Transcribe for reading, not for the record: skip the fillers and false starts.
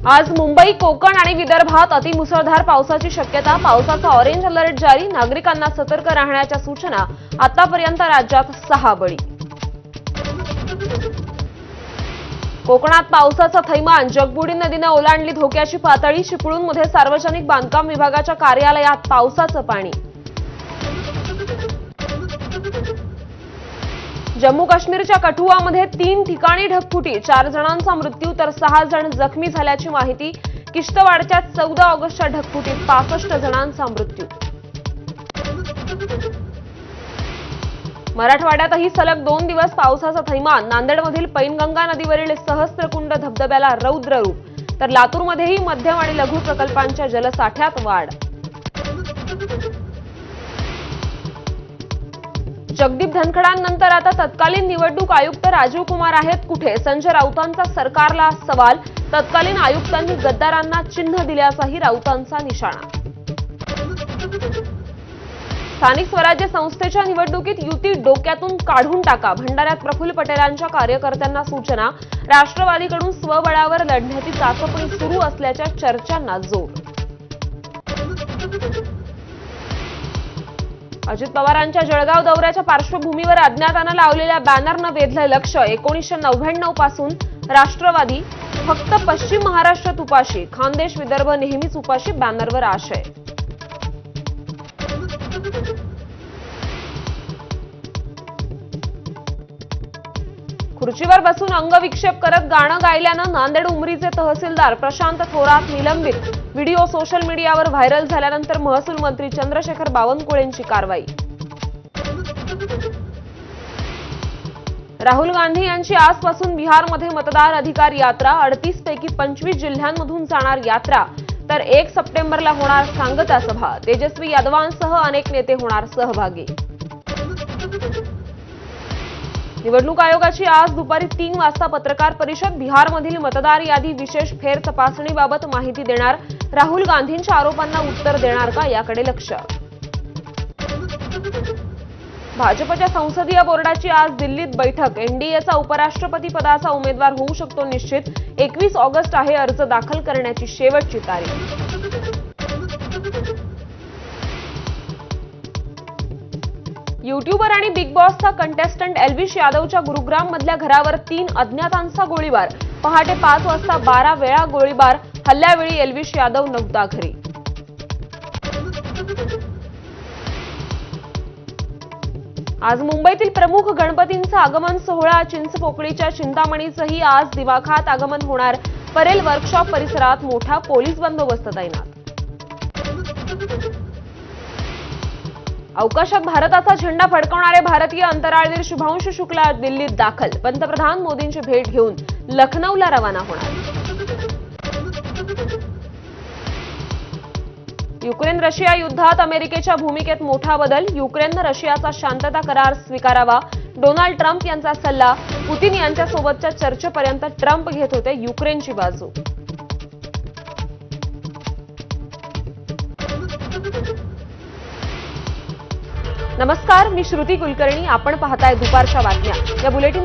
आज मुंबई, कोकण आणि विदर्भात अतिमुसळधार पावसाची शक्यता. पावसाचा ऑरेंज अलर्ट जारी. नागरिकांना सतर्क राहण्याच्या सूचना. आतापर्यंत राज्यात 6 बळी. कोकणात पावसाचं थैमान. जगबुडी नदीने ओलांडली धोक्याची पातळी. चिपळूणमध्ये सार्वजनिक बांधकाम विभागाच्या कार्यालयात पावसाचं पाणी. जम्मू काश्मीरच्या कठुआमध्ये 3 ठिकाणी ढगफुटी. 4 जणांचा मृत्यू तर 6 जण जखमी झाल्याची माहिती. किश्तवाडच्या 14 ऑगस्टच्या ढगफुटीत 65 जणांचा मृत्यू. मराठवाड्यातही सलग 2 दिवस पावसाचा थैमान. नांदेडमधील पैनगंगा नदीवरील सहस्त्रकुंड धबधब्याला रौद्र रूप. तर लातूरमध्येही मध्यम आणि लघु प्रकल्पांच्या जलसाठ्यात वाढ. जगदीप धनखडांनंतर आता तत्कालीन निवडणूक आयुक्त राजीव कुमार आहेत कुठे? संजय राऊतांचा सरकारला सवाल. तत्कालीन आयुक्तांनी गद्दारांना चिन्ह दिल्याचाही राऊतांचा निशाणा. स्थानिक स्वराज्य संस्थेच्या निवडणुकीत युती डोक्यातून काढून टाका. भंडाऱ्यात प्रफुल्ल पटेलांच्या कार्यकर्त्यांना सूचना. राष्ट्रवादीकडून स्वबळावर लढण्याची चाचपणी सुरू असल्याच्या चर्चांना जोर. अजित पवारांच्या जळगाव दौऱ्याच्या पार्श्वभूमीवर अज्ञातानं लावलेल्या बॅनरनं वेधलं लक्ष. 1999 पासून राष्ट्रवादी फक्त पश्चिम महाराष्ट्रात उपाशी. खानदेश, विदर्भ नेहमीच उपाशी. बॅनरवर आशय. खुर्चीवर बसून अंगविक्षेप करत गाणं गायल्यानं नांदेड उमरीचे तहसीलदार प्रशांत थोरात निलंबित. व्हिडिओ सोशल मीडियावर व्हायरल झाल्यानंतर महसूल मंत्री चंद्रशेखर बावनकुळेंची कारवाई. राहुल गांधी यांची आजपासून बिहारमध्ये मतदार अधिकार यात्रा. 38 पैकी 25 जिल्ह्यांमधून जाणार यात्रा. तर 1 सप्टेंबरला होणार सांगता सभा. तेजस्वी यादवांसह अनेक नेते होणार सहभागी. निवडणूक आयोगाची आज दुपारी 3 वाजता पत्रकार परिषद. बिहारमधील मतदार यादी विशेष फेर तपासणीबाबत माहिती देणार. राहुल गांधींच्या आरोपांना उत्तर देणार का, याकडे लक्ष. भाजपच्या संसदीय बोर्डाची आज दिल्लीत बैठक. एनडीएचा उपराष्ट्रपती पदाचा उमेदवार होऊ शकतो निश्चित. 21 ऑगस्ट आहे अर्ज दाखल करण्याची शेवटची तारीख. युट्यूबर आणि बिग बॉसचा कंटेस्टंट एल्विश यादवच्या गुरुग्राम मधल्या घरावर 3 अज्ञातांचा गोळीबार. पहाटे 5 वाजता 12 वेळा गोळीबार. हल्ल्यावेळी एल्विश यादव नव्हता घरी. आज मुंबईतील प्रमुख गणपतींचा आगमन सोहळा. चिंचपोकळीच्या चिंतामणीचंही आज दिमाखात आगमन होणार. परेल वर्कशॉप परिसरात मोठा पोलीस बंदोबस्त तैनात. अवकाशात भारताचा झेंडा फडकवणारे भारतीय अंतराळवीर शुभांशु शुक्ला दिल्लीत दाखल. पंतप्रधान मोदींची भेट घेऊन लखनौला रवाना होणार. युक्रेन रशिया युद्धात अमेरिकेच्या भूमिकेत मोठा बदल. युक्रेननं रशियाचा शांतता करार स्वीकारावा. डोनाल्ड ट्रम्प यांचा सल्ला. पुतिन यांच्यासोबतच्या चर्चेपर्यंत ट्रम्प घेत होते युक्रेनची बाजू. नमस्कार, मी श्रुती कुलकर्णी. आपण पाहताय दुपारच्या बातम्या. या बुलेटिन